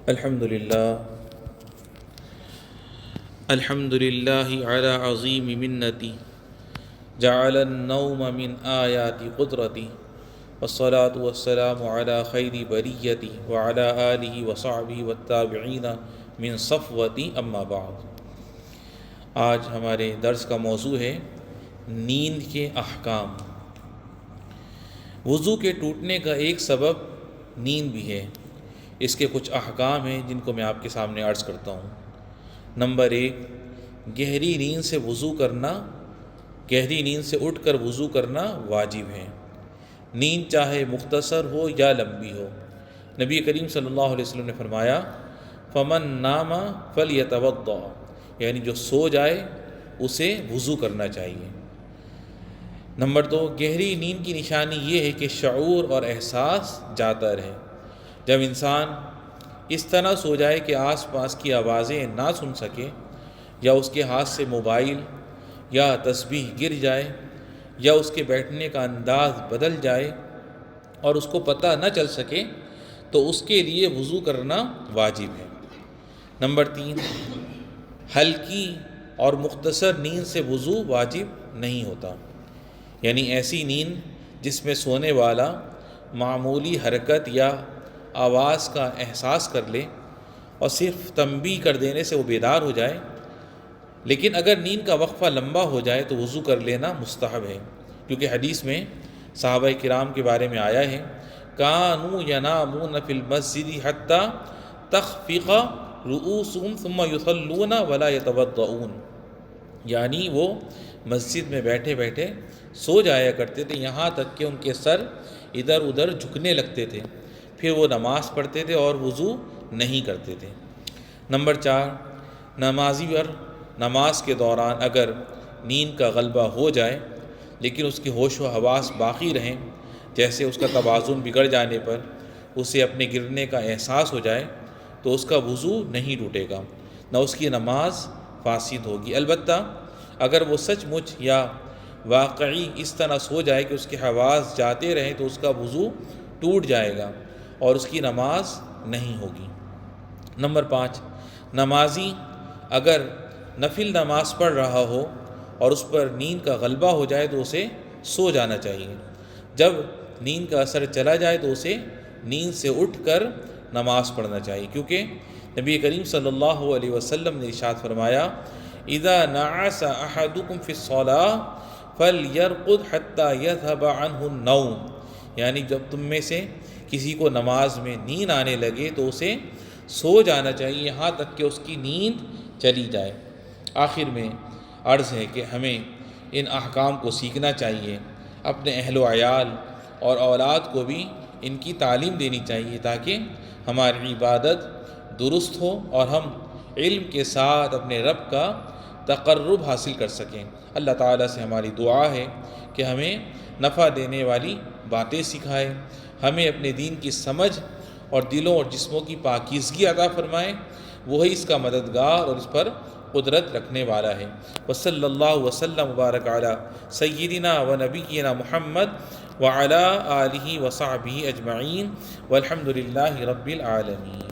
الحمد للہ علی عظیم منتی جعل النوم من آیات قدرتی والصلاة والسلام علی خیر بریتی وعلی آلہ وصحبہ والتابعین من صفوتی اما بعد۔ آج ہمارے درس کا موضوع ہے نیند کے احکام۔ وضو کے ٹوٹنے کا ایک سبب نیند بھی ہے۔ اس کے کچھ احکام ہیں جن کو میں آپ کے سامنے عرض کرتا ہوں۔ نمبر 1، گہری نیند سے وضو کرنا، گہری نیند سے اٹھ کر وضو کرنا واجب ہے، نیند چاہے مختصر ہو یا لمبی ہو۔ نبی کریم صلی اللہ علیہ وسلم نے فرمایا فمن نام فلیتوضأ، یعنی جو سو جائے اسے وضو کرنا چاہیے۔ نمبر 2، گہری نیند کی نشانی یہ ہے کہ شعور اور احساس جاتا رہے۔ جب انسان اس طرح سو جائے کہ آس پاس کی آوازیں نہ سن سکے، یا اس کے ہاتھ سے موبائل یا تسبیح گر جائے، یا اس کے بیٹھنے کا انداز بدل جائے اور اس کو پتہ نہ چل سکے، تو اس کے لیے وضو کرنا واجب ہے۔ نمبر 3، ہلکی اور مختصر نیند سے وضو واجب نہیں ہوتا، یعنی ایسی نیند جس میں سونے والا معمولی حرکت یا آواز کا احساس کر لے اور صرف تنبیہ کر دینے سے وہ بیدار ہو جائے۔ لیکن اگر نیند کا وقفہ لمبا ہو جائے تو وضو کر لینا مستحب ہے، کیونکہ حدیث میں صحابہ کرام کے بارے میں آیا ہے کانوا ینامون فی المسجد حتی تخفق رؤوسهم ثم یصلون ولا یتوضؤون، یعنی وہ مسجد میں بیٹھے بیٹھے سو جایا کرتے تھے یہاں تک کہ ان کے سر ادھر ادھر جھکنے لگتے تھے، پھر وہ نماز پڑھتے تھے اور وضو نہیں کرتے تھے۔ نمبر 4، نمازی پر نماز کے دوران اگر نیند کا غلبہ ہو جائے لیکن اس کی ہوش و حواس باقی رہیں، جیسے اس کا توازن بگڑ جانے پر اسے اپنے گرنے کا احساس ہو جائے، تو اس کا وضو نہیں ٹوٹے گا، نہ اس کی نماز فاسد ہوگی۔ البتہ اگر وہ سچ مچ یا واقعی اس طرح سو جائے کہ اس کے حواس جاتے رہیں تو اس کا وضو ٹوٹ جائے گا اور اس کی نماز نہیں ہوگی۔ نمبر 5، نمازی اگر نفل نماز پڑھ رہا ہو اور اس پر نیند کا غلبہ ہو جائے تو اسے سو جانا چاہیے۔ جب نیند کا اثر چلا جائے تو اسے نیند سے اٹھ کر نماز پڑھنا چاہیے، کیونکہ نبی کریم صلی اللہ علیہ وسلم نے ارشاد فرمایا اذا نعس احدکم فی الصلاة فلیرقد حتی یذهب عنہ النوم، یعنی جب تم میں سے کسی کو نماز میں نیند آنے لگے تو اسے سو جانا چاہیے یہاں تک کہ اس کی نیند چلی جائے۔ آخر میں عرض ہے کہ ہمیں ان احکام کو سیکھنا چاہیے، اپنے اہل و عیال اور اولاد کو بھی ان کی تعلیم دینی چاہیے تاکہ ہماری عبادت درست ہو اور ہم علم کے ساتھ اپنے رب کا تقرب حاصل کر سکیں۔ اللہ تعالیٰ سے ہماری دعا ہے کہ ہمیں نفع دینے والی باتیں سکھائے، ہمیں اپنے دین کی سمجھ اور دلوں اور جسموں کی پاکیزگی عطا فرمائے، وہی اس کا مددگار اور اس پر قدرت رکھنے والا ہے۔ وصلی اللہ وسلم وبارک علی سیدنا و نبینا محمد وعلی آلہ وصحبہ اجمعین والحمد للہ رب العالمین۔